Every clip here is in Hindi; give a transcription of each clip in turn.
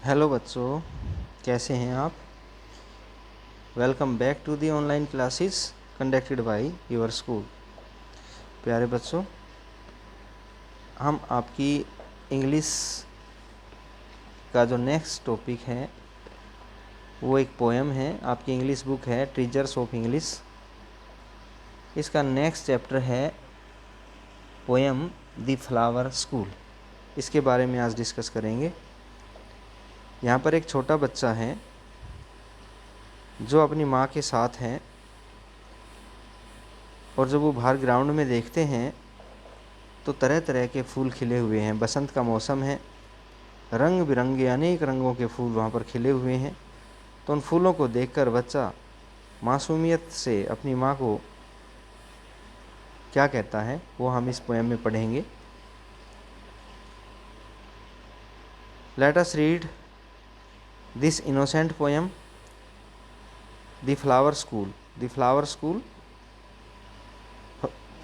हेलो बच्चों, कैसे हैं आप। Welcome back to the online classes conducted by your school. प्यारे बच्चों, हम आपकी इंग्लिश का जो नेक्स्ट टॉपिक है वो एक पोएम है। आपकी इंग्लिश बुक है ट्रेजर्स ऑफ इंग्लिश। इसका नेक्स्ट चैप्टर है पोएम द फ्लावर स्कूल। इसके बारे में आज डिस्कस करेंगे। यहाँ पर एक छोटा बच्चा है जो अपनी माँ के साथ है, और जब वो बाहर ग्राउंड में देखते हैं तो तरह तरह के फूल खिले हुए हैं। बसंत का मौसम है, रंग बिरंगे अनेक रंगों के फूल वहाँ पर खिले हुए हैं। तो उन फूलों को देखकर बच्चा मासूमियत से अपनी माँ को क्या कहता है वो हम इस पोएम में पढ़ेंगे। Let us read this innocent poem the flower school. The flower school,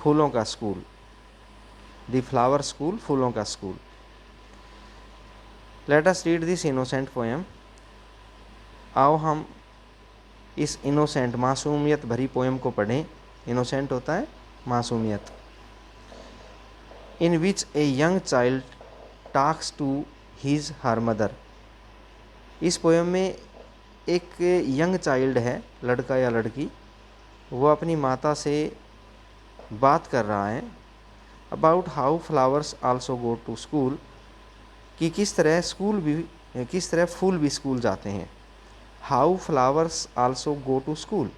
फूलों का स्कूल। द फ्लावर स्कूल, फूलों का school. Let us read this innocent poem. आओ हम इस इनोसेंट, मासूमियत भरी पोएम को पढ़ें। इनोसेंट होता है मासूमियत। In which a young child talks to his her mother. इस पोएम में एक यंग चाइल्ड है, लड़का या लड़की, वो अपनी माता से बात कर रहा है about how flowers also go to school, कि किस तरह फूल भी स्कूल जाते हैं। How flowers also go to school,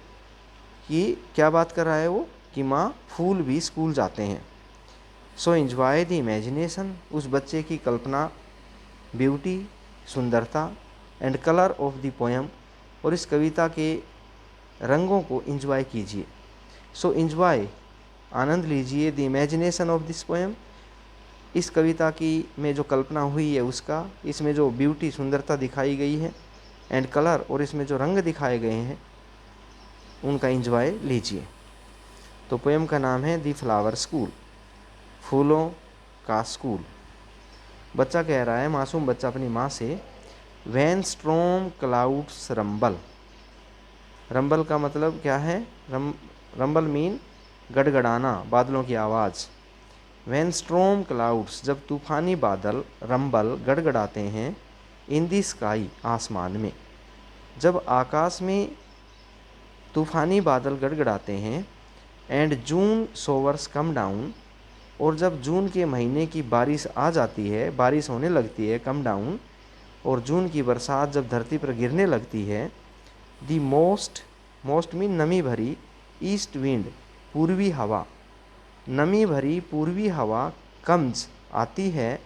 कि क्या बात कर रहा है वो, कि माँ फूल भी स्कूल जाते हैं। सो एंजॉय द इमेजिनेशन, उस बच्चे की कल्पना, ब्यूटी, सुंदरता, and colour of the poem, और इस कविता के रंगों को एंजॉय कीजिए। सो एंजॉय, आनंद लीजिए, the imagination of this poem, इस कविता की में जो कल्पना हुई है उसका, इसमें जो ब्यूटी, सुंदरता दिखाई गई है, एंड कलर, और इसमें जो रंग दिखाए गए हैं उनका एंजॉय लीजिए। तो पोएम का नाम है द फ्लावर स्कूल, फूलों का स्कूल। बच्चा कह रहा है, मासूम बच्चा अपनी माँ से, when storm clouds rumble. Rumble का मतलब क्या है, रंबल मीन गड़गड़ाना, बादलों की आवाज़। वैन स्ट्रॉम क्लाउड्स, जब तूफानी बादल, रंबल गड़गड़ाते हैं, इन दी स्काई, आसमान में। जब आकाश में तूफानी बादल गड़गड़ाते हैं, एंड जून शोवर्स कम डाउन, और जब जून के महीने की बारिश आ जाती है, बारिश होने लगती है, कम डाउन, और जून की बरसात जब धरती पर गिरने लगती है, दी मोस्ट मीन नमी भरी, ईस्ट विंड, पूर्वी हवा, नमी भरी पूर्वी हवा, कम्स, आती है,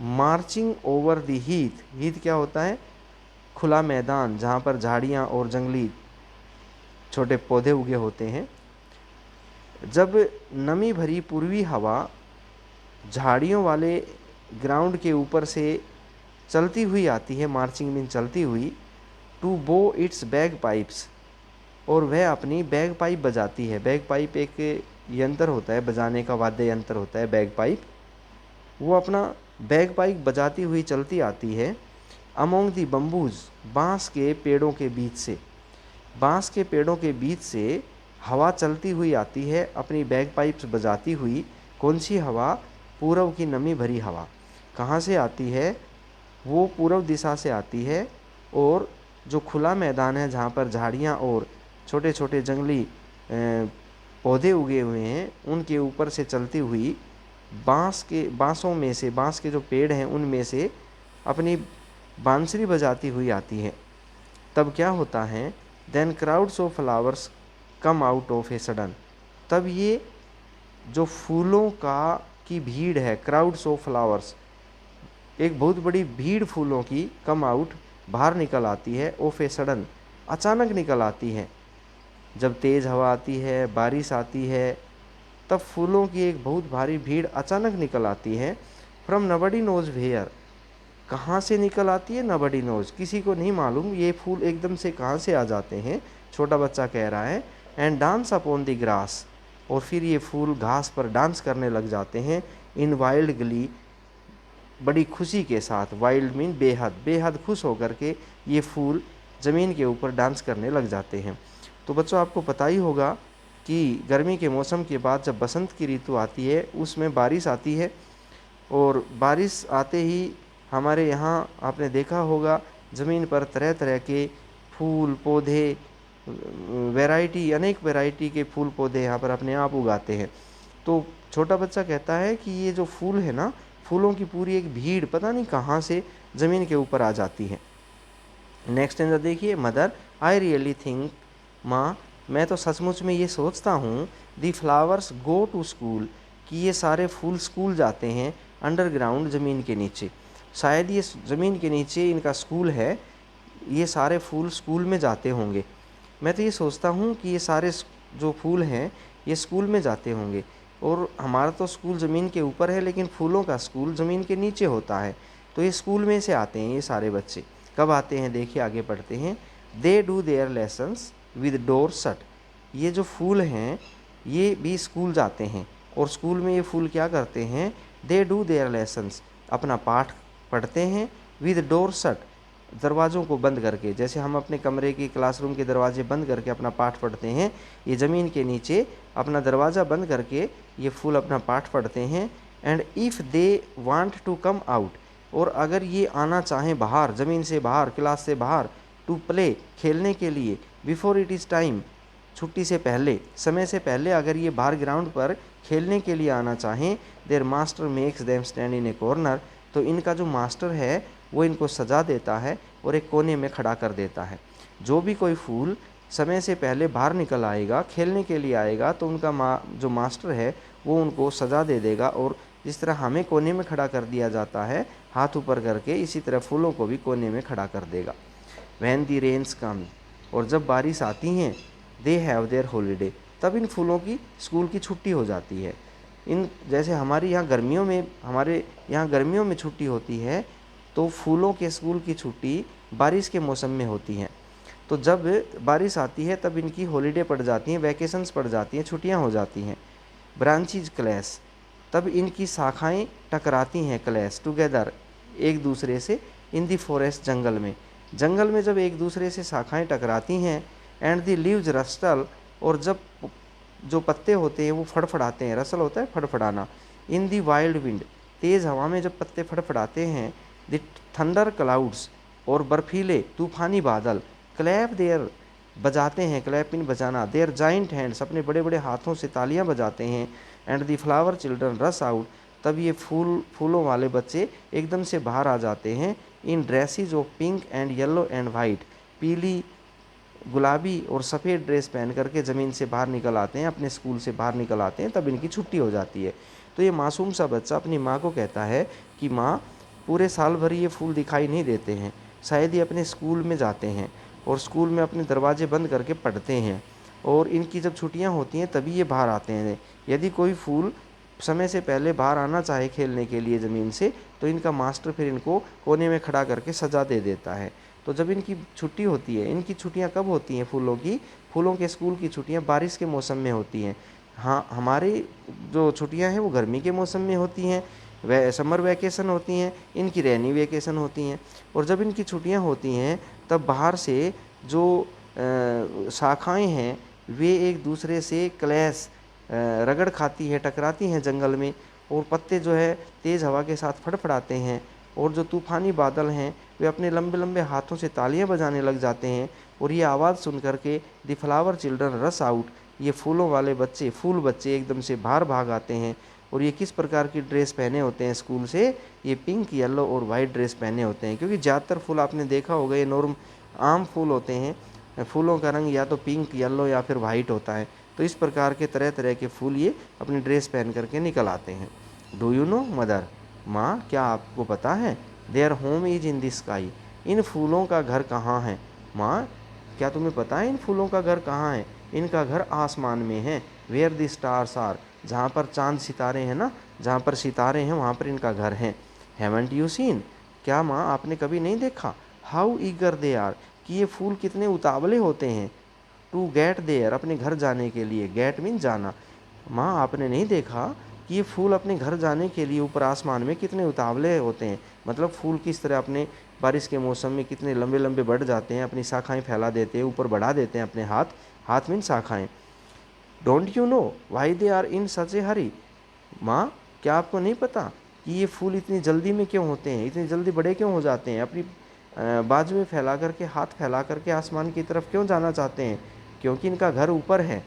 marching over the Heath. Heath क्या होता है, खुला मैदान जहाँ पर झाड़ियाँ और जंगली छोटे पौधे उगे होते हैं। जब नमी भरी पूर्वी हवा झाड़ियों वाले ग्राउंड के ऊपर से चलती हुई आती है, मार्चिंग मीन चलती हुई, टू बो इट्स बैग पाइप्स, और वह अपनी बैग पाइप बजाती है। बैग पाइप एक यंत्र होता है, बजाने का वाद्य यंत्र होता है बैग पाइप। वो अपना बैग पाइप बजाती हुई चलती आती है, अमोंग दी बम्बूज, बांस के पेड़ों के बीच से। बांस के पेड़ों के बीच से हवा चलती हुई आती है, अपनी बैग पाइप्स बजाती हुई। कौन सी हवा, पूर्व की नमी भरी हवा। कहाँ से आती है, वो पूर्व दिशा से आती है, और जो खुला मैदान है जहाँ पर झाड़ियाँ और छोटे छोटे जंगली पौधे उगे हुए हैं, उनके ऊपर से चलती हुई बांसों में से, बांस के जो पेड़ हैं उनमें से अपनी बांसुरी बजाती हुई आती है। तब क्या होता है, then crowds of flowers come out of a sudden, तब ये जो फूलों की भीड़ है, क्राउड्स ऑफ फ्लावर्स, एक बहुत बड़ी भीड़ फूलों की, कम आउट, बाहर निकल आती है, ऑफ ए सडन, अचानक निकल आती है। जब तेज़ हवा आती है, बारिश आती है, तब फूलों की एक बहुत भारी भीड़ अचानक निकल आती है। फ्रॉम नबडी नोज वेयर, कहाँ से निकल आती है, नबडी नोज, किसी को नहीं मालूम ये फूल एकदम से कहाँ से आ जाते हैं, छोटा बच्चा कह रहा है। And dance upon the grass, और फिर ये फूल घास पर डांस करने लग जाते हैं। इन वाइल्ड गली, बड़ी खुशी के साथ, वाइल्ड मीन बेहद, बेहद खुश होकर के ये फूल ज़मीन के ऊपर डांस करने लग जाते हैं। तो बच्चों आपको पता ही होगा कि गर्मी के मौसम के बाद जब बसंत की ऋतु आती है उसमें बारिश आती है, और बारिश आते ही हमारे यहाँ आपने देखा होगा ज़मीन पर तरह तरह के फूल पौधे, वैरायटी, अनेक वैरायटी के फूल पौधे यहाँ पर अपने आप उगाते हैं। तो छोटा बच्चा कहता है कि ये जो फूल है ना, फूलों की पूरी एक भीड़ पता नहीं कहाँ से ज़मीन के ऊपर आ जाती है। नेक्स्ट स्टेंजा देखिए, मदर आई रियली थिंक, माँ मैं तो सचमुच में ये सोचता हूँ, दी फ्लावर्स गो टू स्कूल, कि ये सारे फूल स्कूल जाते हैं, अंडरग्राउंड ज़मीन के नीचे। शायद ये ज़मीन के नीचे इनका स्कूल है, ये सारे फूल स्कूल में जाते होंगे। मैं तो ये सोचता हूँ कि ये सारे जो फूल हैं ये स्कूल में जाते होंगे, और हमारा तो स्कूल ज़मीन के ऊपर है लेकिन फूलों का स्कूल ज़मीन के नीचे होता है। तो ये स्कूल में से आते हैं ये सारे बच्चे। कब आते हैं देखिए, आगे पढ़ते हैं। They do their lessons with door shut, ये जो फूल हैं ये भी स्कूल जाते हैं, और स्कूल में ये फूल क्या करते हैं, दे डू देयर लेसन्स, अपना पाठ पढ़ते हैं, विद डोर शट, दरवाज़ों को बंद करके, जैसे हम अपने कमरे की क्लासरूम के दरवाजे बंद करके अपना पाठ पढ़ते हैं, ये ज़मीन के नीचे अपना दरवाज़ा बंद करके ये फूल अपना पाठ पढ़ते हैं। And if they want to come out, और अगर ये आना चाहें बाहर, ज़मीन से बाहर, क्लास से बाहर, टू प्ले, खेलने के लिए, बिफोर इट इज़ टाइम, छुट्टी से पहले, समय से पहले अगर ये बाहर ग्राउंड पर खेलने के लिए आना चाहें, their master makes them stand in A corner, तो इनका जो मास्टर है वो इनको सजा देता है और एक कोने में खड़ा कर देता है। जो भी कोई फूल समय से पहले बाहर निकल आएगा, खेलने के लिए आएगा, तो उनका जो मास्टर है वो उनको सज़ा दे देगा, और जिस तरह हमें कोने में खड़ा कर दिया जाता है हाथ ऊपर करके, इसी तरह फूलों को भी कोने में खड़ा कर देगा। वैन दी रेन्स कम, और जब बारिश आती हैं, दे हैव देयर हॉलीडे, तब इन फूलों की स्कूल की छुट्टी हो जाती है। इन जैसे हमारे यहाँ गर्मियों में छुट्टी होती है, तो फूलों के स्कूल की छुट्टी बारिश के मौसम में होती हैं। तो जब बारिश आती है तब इनकी हॉलीडे पड़ जाती हैं, वैकेशंस पड़ जाती हैं, छुट्टियाँ हो जाती हैं। ब्रांचेज क्लैश, तब इनकी शाखाएं टकराती हैं, क्लैश टुगेदर, एक दूसरे से, इन दी फॉरेस्ट, जंगल में, जंगल में जब एक दूसरे से शाखाएं टकराती हैं। एंड दी लीव्स रस्टल, और जब जो पत्ते होते हैं वो फड़फड़ाते हैं, रसल होता है फड़फड़ाना। इन दी वाइल्ड विंड, तेज़ हवा में जब पत्ते फड़फड़ाते हैं। द थंडर क्लाउड्स, और बर्फीले तूफानी बादल, क्लैप देयर, बजाते हैं, क्लैप इन बजाना, देयर जाइंट हैंड्स, अपने बड़े बड़े हाथों से तालियां बजाते हैं। एंड द फ्लावर चिल्ड्रन रस आउट, तब ये फूलों वाले बच्चे एकदम से बाहर आ जाते हैं। In dresses of pink and yellow and white, पीली, गुलाबी और सफ़ेद ड्रेस पहन करके ज़मीन से बाहर निकल आते हैं, अपने स्कूल से बाहर निकल आते हैं, तब इनकी छुट्टी हो जाती है। तो ये मासूम सा बच्चा अपनी माँ को कहता है कि माँ, पूरे साल भर ये फूल दिखाई नहीं देते हैं, शायद ये अपने स्कूल में जाते हैं और स्कूल में अपने दरवाजे बंद करके पढ़ते हैं, और इनकी जब छुट्टियां होती हैं तभी ये बाहर आते हैं। यदि कोई फूल समय से पहले बाहर आना चाहे खेलने के लिए ज़मीन से, तो इनका मास्टर फिर इनको कोने में खड़ा करके सज़ा दे देता है। तो जब इनकी छुट्टी होती है, इनकी छुट्टियां कब होती हैं फूलों की, फूलों के स्कूल की छुट्टियां बारिश के मौसम में होती हैं। हाँ, हमारी जो छुट्टियां हैं वो गर्मी के मौसम में होती हैं, वह समर वैकेशन होती हैं, इनकी रेनी वैकेशन होती हैं। और जब इनकी छुट्टियां होती हैं तब बाहर से जो शाखाएं हैं वे एक दूसरे से क्लैश, रगड़ खाती है, टकराती हैं जंगल में, और पत्ते जो है तेज़ हवा के साथ फड़फड़ाते हैं, और जो तूफ़ानी बादल हैं वे अपने लंबे लंबे हाथों से तालियां बजाने लग जाते हैं। और ये आवाज़ सुन करके द फ्लावर चिल्ड्रन रस आउट, ये फूलों वाले बच्चे, फूल बच्चे एकदम से बाहर भाग आते हैं। और ये किस प्रकार की ड्रेस पहने होते हैं स्कूल से, ये पिंक, येलो और वाइट ड्रेस पहने होते हैं, क्योंकि ज़्यादातर फूल आपने देखा होगा ये आम फूल होते हैं, फूलों का रंग या तो पिंक, येलो या फिर वाइट होता है। तो इस प्रकार के तरह तरह के फूल ये अपनी ड्रेस पहन करके निकल आते हैं। डू यू नो मदर, माँ क्या आपको पता है, their home is in the sky, इन फूलों का घर कहाँ है। माँ क्या तुम्हें पता है इन फूलों का घर कहाँ है, इनका घर आसमान में है। वेयर द स्टार्स आर, जहाँ पर चांद सितारे हैं ना, जहाँ पर सितारे हैं वहाँ पर इनका घर है। हैवंट यू सीन, क्या माँ आपने कभी नहीं देखा, हाउ ईगर दे आर, कि ये फूल कितने उतावले होते हैं, टू गेट देयर, अपने घर जाने के लिए, गेट मीन जाना। माँ आपने नहीं देखा कि ये फूल अपने घर जाने के लिए ऊपर आसमान में कितने उतावले होते हैं। मतलब फूल किस तरह अपने बारिश के मौसम में कितने लंबे लंबे बढ़ जाते हैं, अपनी शाखाएं फैला देते हैं, ऊपर बढ़ा देते हैं अपने हाथ, हाथ मीन शाखाएं। Don't you know why they are in such a hurry. माँ, क्या आपको नहीं पता कि ये फूल इतनी जल्दी में क्यों होते हैं, इतनी जल्दी बड़े क्यों हो जाते हैं, अपनी बाजुएं फैला करके, हाथ फैला करके आसमान की तरफ क्यों जाना चाहते हैं? क्योंकि इनका घर ऊपर है,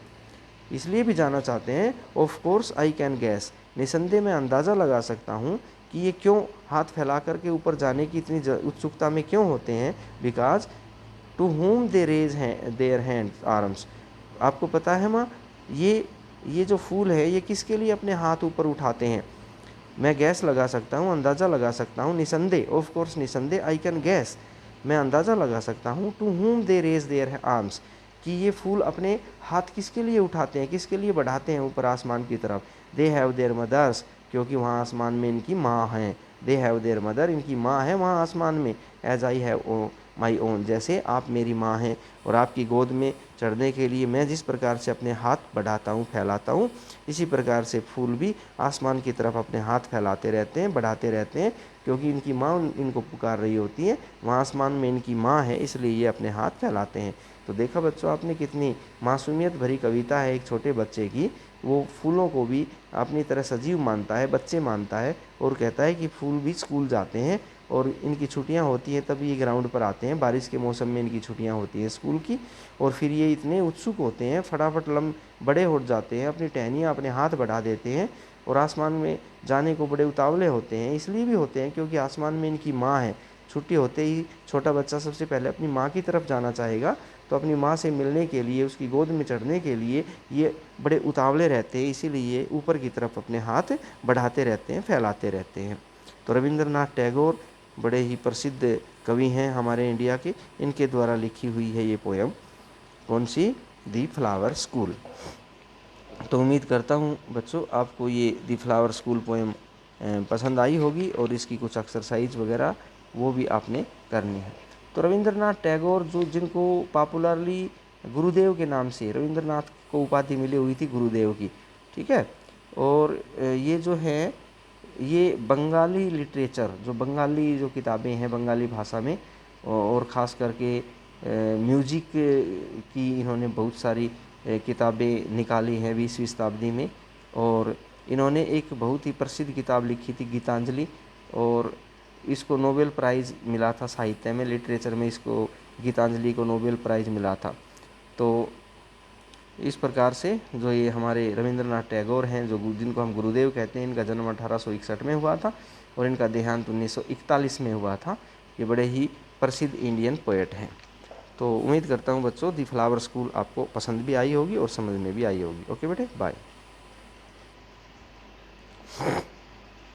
इसलिए भी जाना चाहते हैं। Of course I can gas, निसंदेह मैं अंदाज़ा लगा सकता हूँ कि ये क्यों हाथ फैला करके ऊपर जाने की इतनी उत्सुकता में क्यों होते हैं। Because to whom they raise their hands arms। आपको पता है माँ, ये जो फूल है ये किसके लिए अपने हाथ ऊपर उठाते हैं? मैं गैस लगा सकता हूँ, अंदाज़ा लगा सकता हूँ। निसंदेह, ऑफ कोर्स निसंदेह, आई कैन गैस, मैं अंदाज़ा लगा सकता हूँ। To whom they raise their arms, कि ये फूल अपने हाथ किसके लिए उठाते हैं, किसके लिए बढ़ाते हैं ऊपर आसमान की तरफ। दे हैव देयर मदर्स, क्योंकि वहाँ आसमान में इनकी माँ हैं। दे हैव देयर मदर, इनकी माँ है वहाँ आसमान में। As I have my own, जैसे आप मेरी माँ हैं। और आपकी गोद में चढ़ने के लिए मैं जिस प्रकार से अपने हाथ बढ़ाता हूँ, फैलाता हूँ, इसी प्रकार से फूल भी आसमान की तरफ अपने हाथ फैलाते रहते हैं, बढ़ाते रहते हैं, क्योंकि इनकी माँ इनको पुकार रही होती है। वहाँ आसमान में इनकी माँ है, इसलिए ये अपने हाथ फैलाते हैं। तो देखा बच्चों आपने, कितनी मासूमियत भरी कविता है एक छोटे बच्चे की। वो फूलों को भी अपनी तरह सजीव मानता है, बच्चे मानता है, और कहता है कि फूल भी स्कूल जाते हैं और इनकी छुट्टियां होती हैं तब ये ग्राउंड पर आते हैं। बारिश के मौसम में इनकी छुट्टियां होती हैं स्कूल की, और फिर ये इतने उत्सुक होते हैं, फटाफट बड़े हो जाते हैं, अपनी टहनियाँ अपने हाथ बढ़ा देते हैं और आसमान में जाने को बड़े उतावले होते हैं। इसलिए भी होते हैं क्योंकि आसमान में इनकी माँ है। छुट्टी होते ही छोटा बच्चा सबसे पहले अपनी माँ की तरफ जाना चाहेगा, तो अपनी माँ से मिलने के लिए, उसकी गोद में चढ़ने के लिए ये बड़े उतावले रहते हैं, इसीलिए ऊपर की तरफ अपने हाथ बढ़ाते रहते हैं, फैलाते रहते हैं। तो रविंद्रनाथ टैगोर बड़े ही प्रसिद्ध कवि हैं हमारे इंडिया के, इनके द्वारा लिखी हुई है ये पोयम। कौन सी? दी फ्लावर स्कूल। तो उम्मीद करता हूँ बच्चों आपको ये दी फ्लावर स्कूल पोयम पसंद आई होगी, और इसकी कुछ एक्सरसाइज वगैरह वो भी आपने करनी है। तो रविंद्रनाथ टैगोर, जो जिनको पॉपुलरली गुरुदेव के नाम से, रविंद्रनाथ को उपाधि मिली हुई थी गुरुदेव की, ठीक है। और ये जो है, ये बंगाली लिटरेचर, जो बंगाली जो किताबें हैं बंगाली भाषा में, और ख़ास करके म्यूजिक की इन्होंने बहुत सारी किताबें निकाली हैं 20वीं शताब्दी में। और इन्होंने एक बहुत ही प्रसिद्ध किताब लिखी थी गीतांजलि, और इसको नोबेल प्राइज़ मिला था साहित्य में, लिटरेचर में इसको, गीतांजलि को नोबेल प्राइज़ मिला था। तो इस प्रकार से जो ये हमारे रविंद्रनाथ टैगोर हैं, जो जिनको हम गुरुदेव कहते हैं, इनका जन्म 1861 में हुआ था और इनका देहांत 1941 में हुआ था। ये बड़े ही प्रसिद्ध इंडियन पोएट हैं। तो उम्मीद करता हूँ बच्चों दी फ्लावर स्कूल आपको पसंद भी आई होगी और समझ में भी आई होगी। ओके बेटे, बाय।